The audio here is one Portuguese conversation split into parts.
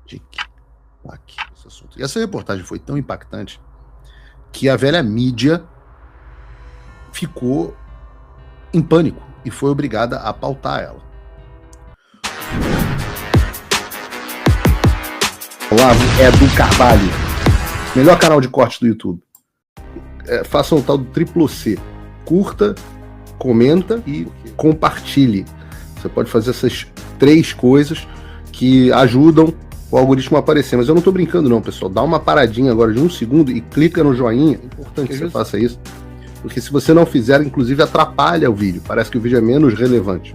Tic-tac, esse assunto. E essa reportagem foi tão impactante que a velha mídia ficou em pânico e foi obrigada a pautar ela. Olavo é do Carvalho, melhor canal de corte do YouTube. Faça o tal do triplo C. Curta, comenta e compartilhe. Você pode fazer essas 3 coisas que ajudam o algoritmo a aparecer. Mas eu não tô brincando não, pessoal. Dá uma paradinha agora de 1 segundo e clica no joinha. É importante que você faça isso. Porque se você não fizer, inclusive atrapalha o vídeo. Parece que o vídeo é menos relevante.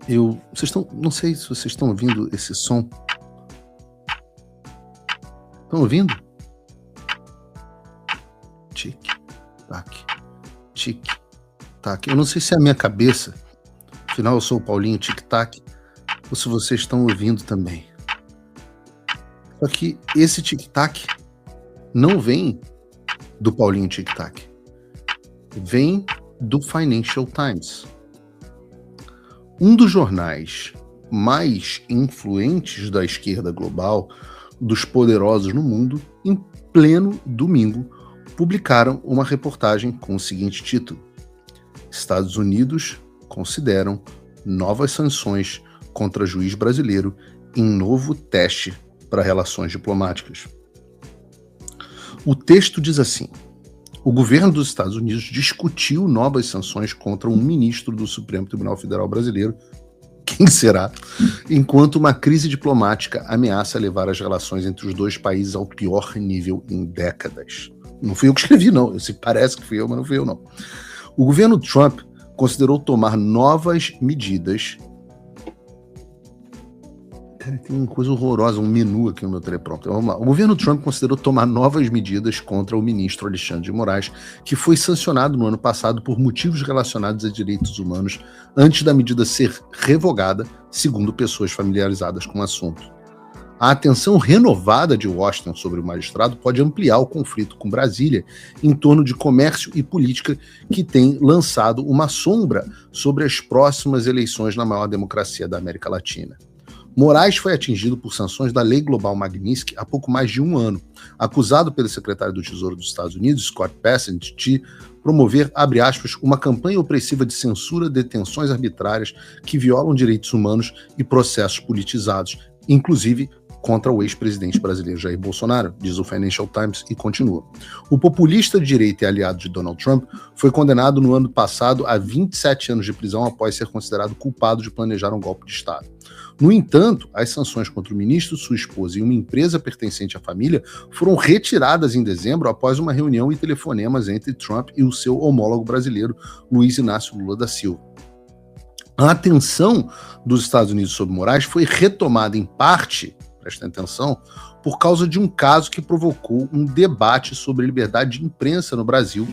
Então, não sei se vocês estão ouvindo esse som. Estão ouvindo? Tic-tac, tic-tac. Eu não sei se é a minha cabeça, afinal eu sou o Paulinho Tic-tac, ou se vocês estão ouvindo também. Só que esse tic-tac não vem do Paulinho Tic-tac, vem do Financial Times. Um dos jornais mais influentes da esquerda global, dos poderosos no mundo, em pleno domingo, publicaram uma reportagem com o seguinte título: Estados Unidos consideram novas sanções contra juiz brasileiro em novo teste para relações diplomáticas. O texto diz assim: o governo dos Estados Unidos discutiu novas sanções contra um ministro do Supremo Tribunal Federal brasileiro, quem será, enquanto uma crise diplomática ameaça levar as relações entre os dois países ao pior nível em décadas. Não fui eu que escrevi, não. Parece que fui eu, mas não fui eu, não. O governo Trump considerou tomar novas medidas. Cara, tem uma coisa horrorosa, um menu aqui no meu teleprompter. Vamos lá. O governo Trump considerou tomar novas medidas contra o ministro Alexandre de Moraes, que foi sancionado no ano passado por motivos relacionados a direitos humanos, antes da medida ser revogada, segundo pessoas familiarizadas com o assunto. A atenção renovada de Washington sobre o magistrado pode ampliar o conflito com Brasília em torno de comércio e política, que tem lançado uma sombra sobre as próximas eleições na maior democracia da América Latina. Moraes foi atingido por sanções da Lei Global Magnitsky há pouco mais de 1 ano, acusado pelo secretário do Tesouro dos Estados Unidos, Scott Bessent, de promover, abre aspas, uma campanha opressiva de censura, detenções arbitrárias que violam direitos humanos e processos politizados, inclusive contra o ex-presidente brasileiro Jair Bolsonaro, diz o Financial Times, e continua. O populista de direita e aliado de Donald Trump foi condenado no ano passado a 27 anos de prisão após ser considerado culpado de planejar um golpe de Estado. No entanto, as sanções contra o ministro, sua esposa e uma empresa pertencente à família foram retiradas em dezembro após uma reunião e telefonemas entre Trump e o seu homólogo brasileiro, Luiz Inácio Lula da Silva. A atenção dos Estados Unidos sobre Moraes foi retomada em parte, prestem atenção, por causa de um caso que provocou um debate sobre liberdade de imprensa no Brasil,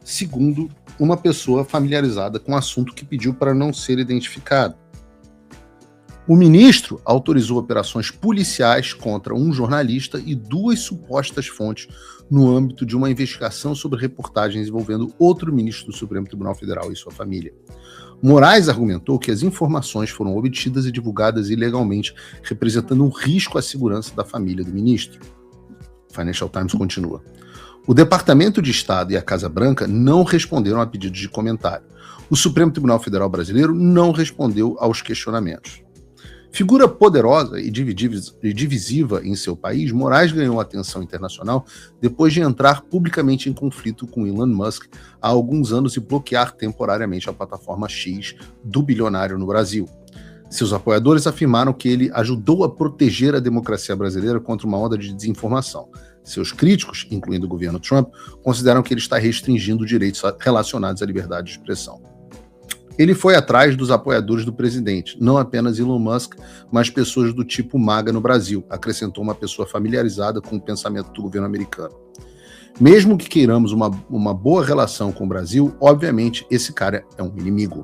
segundo uma pessoa familiarizada com o assunto que pediu para não ser identificado. O ministro autorizou operações policiais contra um jornalista e 2 supostas fontes no âmbito de uma investigação sobre reportagens envolvendo outro ministro do Supremo Tribunal Federal e sua família. Moraes argumentou que as informações foram obtidas e divulgadas ilegalmente, representando um risco à segurança da família do ministro. O Financial Times continua. O Departamento de Estado e a Casa Branca não responderam a pedidos de comentário. O Supremo Tribunal Federal brasileiro não respondeu aos questionamentos. Figura poderosa e divisiva em seu país, Moraes ganhou atenção internacional depois de entrar publicamente em conflito com Elon Musk há alguns anos e bloquear temporariamente a plataforma X do bilionário no Brasil. Seus apoiadores afirmaram que ele ajudou a proteger a democracia brasileira contra uma onda de desinformação. Seus críticos, incluindo o governo Trump, consideram que ele está restringindo direitos relacionados à liberdade de expressão. Ele foi atrás dos apoiadores do presidente, não apenas Elon Musk, mas pessoas do tipo MAGA no Brasil, acrescentou uma pessoa familiarizada com o pensamento do governo americano. Mesmo que queiramos uma boa relação com o Brasil, obviamente esse cara é um inimigo.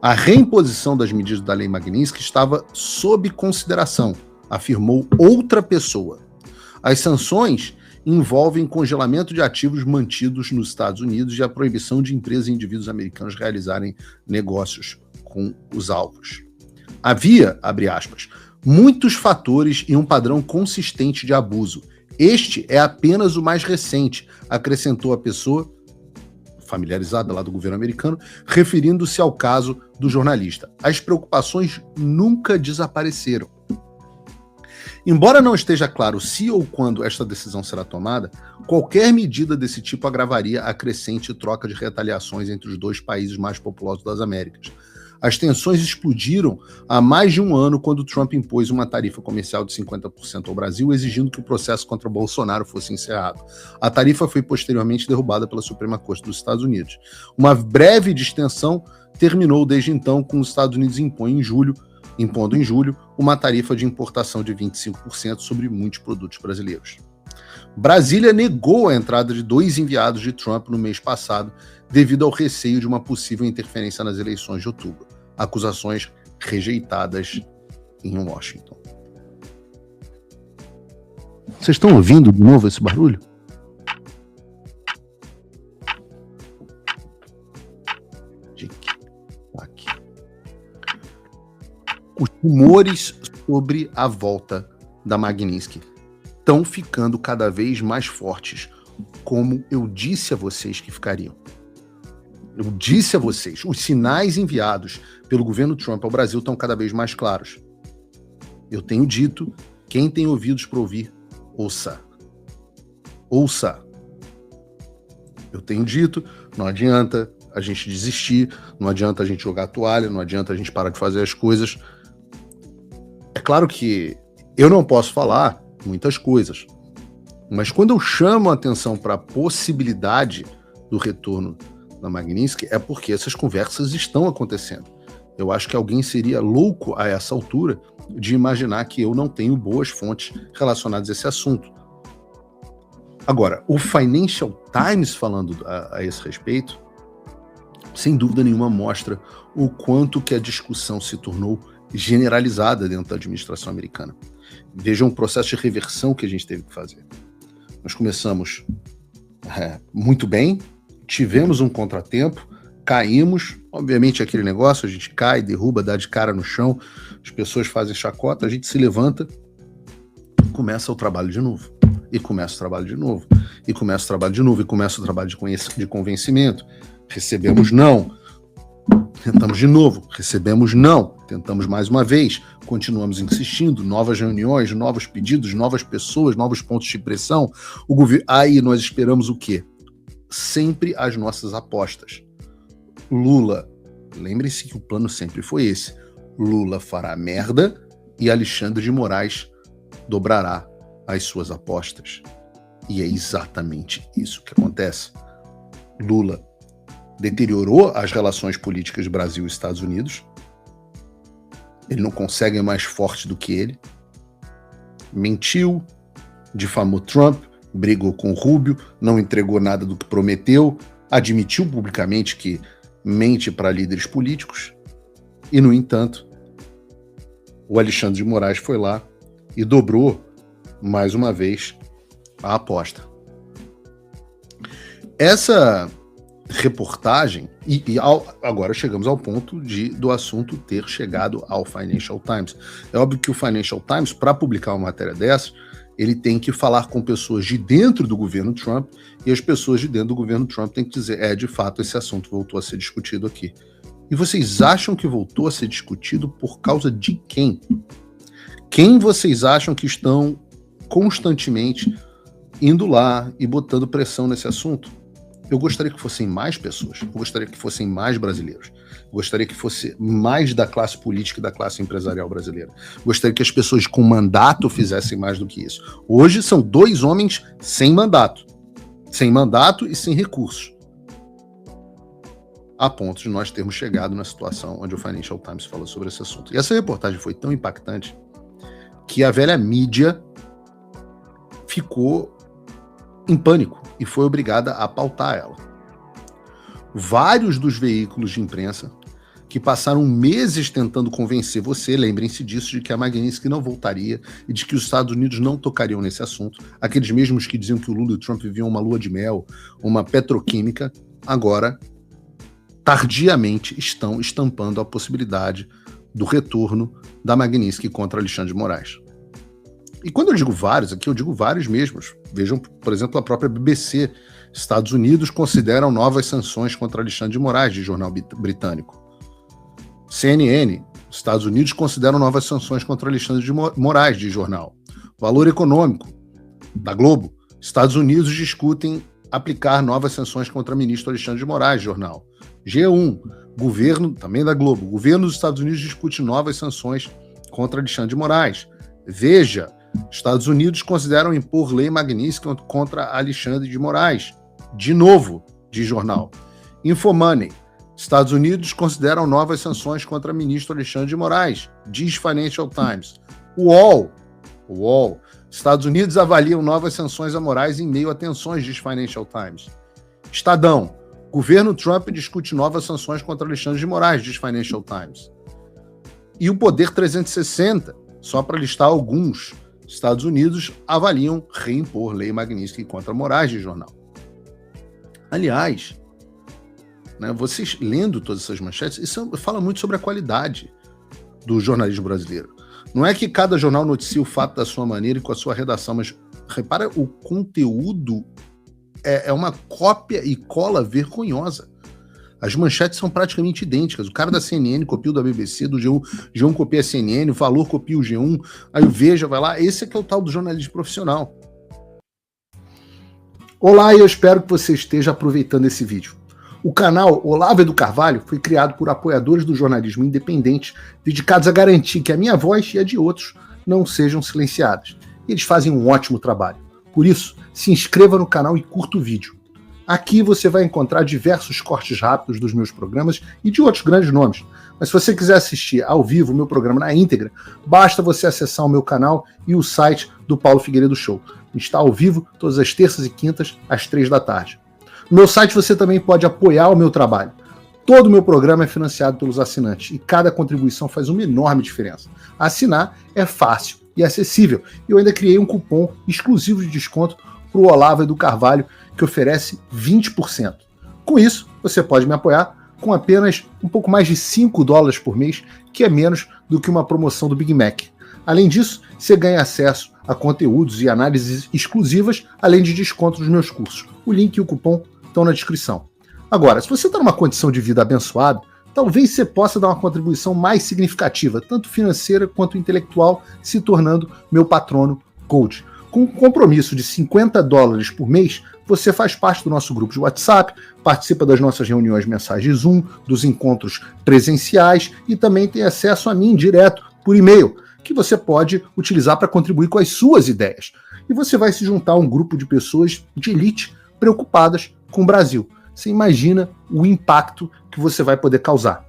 A reimposição das medidas da Lei Magnitsky estava sob consideração, afirmou outra pessoa. As sanções envolvem congelamento de ativos mantidos nos Estados Unidos e a proibição de empresas e indivíduos americanos realizarem negócios com os alvos. Havia, abre aspas, muitos fatores e um padrão consistente de abuso. Este é apenas o mais recente, acrescentou a pessoa familiarizada lá do governo americano, referindo-se ao caso do jornalista. As preocupações nunca desapareceram. Embora não esteja claro se ou quando esta decisão será tomada, qualquer medida desse tipo agravaria a crescente troca de retaliações entre os dois países mais populosos das Américas. As tensões explodiram há mais de um ano quando Trump impôs uma tarifa comercial de 50% ao Brasil, exigindo que o processo contra Bolsonaro fosse encerrado. A tarifa foi posteriormente derrubada pela Suprema Corte dos Estados Unidos. Uma breve distensão terminou desde então, com os Estados Unidos impondo em julho uma tarifa de importação de 25% sobre muitos produtos brasileiros. Brasília negou a entrada de 2 enviados de Trump no mês passado, devido ao receio de uma possível interferência nas eleições de outubro. Acusações rejeitadas em Washington. Vocês estão ouvindo de novo esse barulho? Aqui. Os rumores sobre a volta da Magnitsky estão ficando cada vez mais fortes, como eu disse a vocês que ficariam. Eu disse a vocês, os sinais enviados pelo governo Trump ao Brasil estão cada vez mais claros. Eu tenho dito, quem tem ouvidos para ouvir, ouça. Ouça. Eu tenho dito, não adianta a gente desistir, não adianta a gente jogar a toalha, não adianta a gente parar de fazer as coisas. É claro que eu não posso falar muitas coisas, mas quando eu chamo a atenção para a possibilidade do retorno da Magnitsky, é porque essas conversas estão acontecendo. Eu acho que alguém seria louco a essa altura de imaginar que eu não tenho boas fontes relacionadas a esse assunto. Agora, o Financial Times falando a esse respeito, sem dúvida nenhuma mostra o quanto que a discussão se tornou generalizada dentro da administração americana. Vejam o processo de reversão que a gente teve que fazer. Nós começamos muito bem, tivemos um contratempo, caímos, obviamente aquele negócio, a gente cai, derruba, dá de cara no chão, as pessoas fazem chacota, a gente se levanta, começa o trabalho de novo, e começa o trabalho de novo, e começa o trabalho de novo, e começa o trabalho de convencimento. Recebemos não, tentamos de novo, recebemos não, tentamos mais uma vez, continuamos insistindo, novas reuniões, novos pedidos, novas pessoas, novos pontos de pressão. Aí nós esperamos o quê? Sempre as nossas apostas. Lula, lembrem-se que o plano sempre foi esse. Lula fará merda e Alexandre de Moraes dobrará as suas apostas. E é exatamente isso que acontece. Lula deteriorou as relações políticas de Brasil e Estados Unidos. Ele não consegue mais forte do que ele. Mentiu, difamou Trump, brigou com Rubio, não entregou nada do que prometeu, admitiu publicamente que mente para líderes políticos e, no entanto, o Alexandre de Moraes foi lá e dobrou, mais uma vez, a aposta. Essa reportagem, agora chegamos ao ponto do assunto ter chegado ao Financial Times. É óbvio que o Financial Times, para publicar uma matéria dessa, ele tem que falar com pessoas de dentro do governo Trump, e as pessoas de dentro do governo Trump têm que dizer, de fato, esse assunto voltou a ser discutido aqui. E vocês acham que voltou a ser discutido por causa de quem? Quem vocês acham que estão constantemente indo lá e botando pressão nesse assunto? Eu gostaria que fossem mais pessoas, eu gostaria que fossem mais brasileiros, eu gostaria que fosse mais da classe política e da classe empresarial brasileira. Eu gostaria que as pessoas com mandato fizessem mais do que isso. Hoje são 2 homens sem mandato e sem recursos, a ponto de nós termos chegado na situação onde o Financial Times falou sobre esse assunto. E essa reportagem foi tão impactante que a velha mídia ficou em pânico e foi obrigada a pautar ela. Vários dos veículos de imprensa que passaram meses tentando convencer você, lembrem-se disso, de que a Magnitsky não voltaria e de que os Estados Unidos não tocariam nesse assunto, aqueles mesmos que diziam que o Lula e o Trump viviam uma lua de mel, uma petroquímica, agora, tardiamente, estão estampando a possibilidade do retorno da Magnitsky contra Alexandre de Moraes. E quando eu digo vários, aqui eu digo vários mesmos. Vejam, por exemplo, a própria BBC. Estados Unidos consideram novas sanções contra Alexandre de Moraes, de jornal britânico. CNN, Estados Unidos consideram novas sanções contra Alexandre de Moraes, de jornal. Valor Econômico, da Globo, Estados Unidos discutem aplicar novas sanções contra o ministro Alexandre de Moraes, jornal. G1, governo, também da Globo, governo dos Estados Unidos discute novas sanções contra Alexandre de Moraes. Veja, Estados Unidos consideram impor lei Magnitsky contra Alexandre de Moraes. De novo, de jornal. Infomoney, Estados Unidos consideram novas sanções contra o ministro Alexandre de Moraes. Diz Financial Times. UOL, Estados Unidos avaliam novas sanções a Moraes em meio a tensões, diz Financial Times. Estadão, governo Trump discute novas sanções contra Alexandre de Moraes, diz Financial Times. E o Poder 360, só para listar alguns, Estados Unidos avaliam reimpor lei Magnitsky contra Moraes, de jornal. Aliás, né, vocês lendo todas essas manchetes, isso fala muito sobre a qualidade do jornalismo brasileiro. Não é que cada jornal noticia o fato da sua maneira e com a sua redação, mas repara, o conteúdo é uma cópia e cola vergonhosa. As manchetes são praticamente idênticas. O cara da CNN copia o da BBC, do G1, G1 copia a CNN, o Valor copia o G1, aí o Veja vai lá. Esse é que é o tal do jornalismo profissional. Olá, e eu espero que você esteja aproveitando esse vídeo. O canal Olavo do Carvalho foi criado por apoiadores do jornalismo independente, dedicados a garantir que a minha voz e a de outros não sejam silenciadas. E eles fazem um ótimo trabalho. Por isso, se inscreva no canal e curta o vídeo. Aqui você vai encontrar diversos cortes rápidos dos meus programas e de outros grandes nomes. Mas se você quiser assistir ao vivo o meu programa na íntegra, basta você acessar o meu canal e o site do Paulo Figueiredo Show. Está ao vivo todas as terças e quintas, às 3 da tarde. No meu site você também pode apoiar o meu trabalho. Todo o meu programa é financiado pelos assinantes e cada contribuição faz uma enorme diferença. Assinar é fácil e acessível. E eu ainda criei um cupom exclusivo de desconto para o Olavo do Carvalho, que oferece 20%. Com isso, você pode me apoiar com apenas um pouco mais de $5 por mês, que é menos do que uma promoção do Big Mac. Além disso, você ganha acesso a conteúdos e análises exclusivas, além de desconto dos meus cursos. O link e o cupom estão na descrição. Agora, se você está numa condição de vida abençoada, talvez você possa dar uma contribuição mais significativa, tanto financeira quanto intelectual, se tornando meu patrono Gold. Com um compromisso de $50 por mês, você faz parte do nosso grupo de WhatsApp, participa das nossas reuniões mensais de Zoom, dos encontros presenciais e também tem acesso a mim direto por e-mail, que você pode utilizar para contribuir com as suas ideias. E você vai se juntar a um grupo de pessoas de elite preocupadas com o Brasil. Você imagina o impacto que você vai poder causar.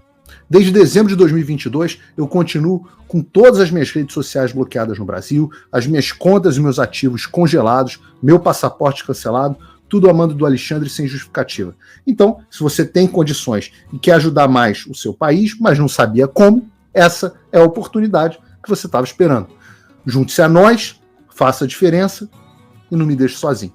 Desde dezembro de 2022, eu continuo com todas as minhas redes sociais bloqueadas no Brasil, as minhas contas e meus ativos congelados, meu passaporte cancelado, tudo a mando do Alexandre sem justificativa. Então, se você tem condições e quer ajudar mais o seu país, mas não sabia como, essa é a oportunidade que você estava esperando. Junte-se a nós, faça a diferença e não me deixe sozinho.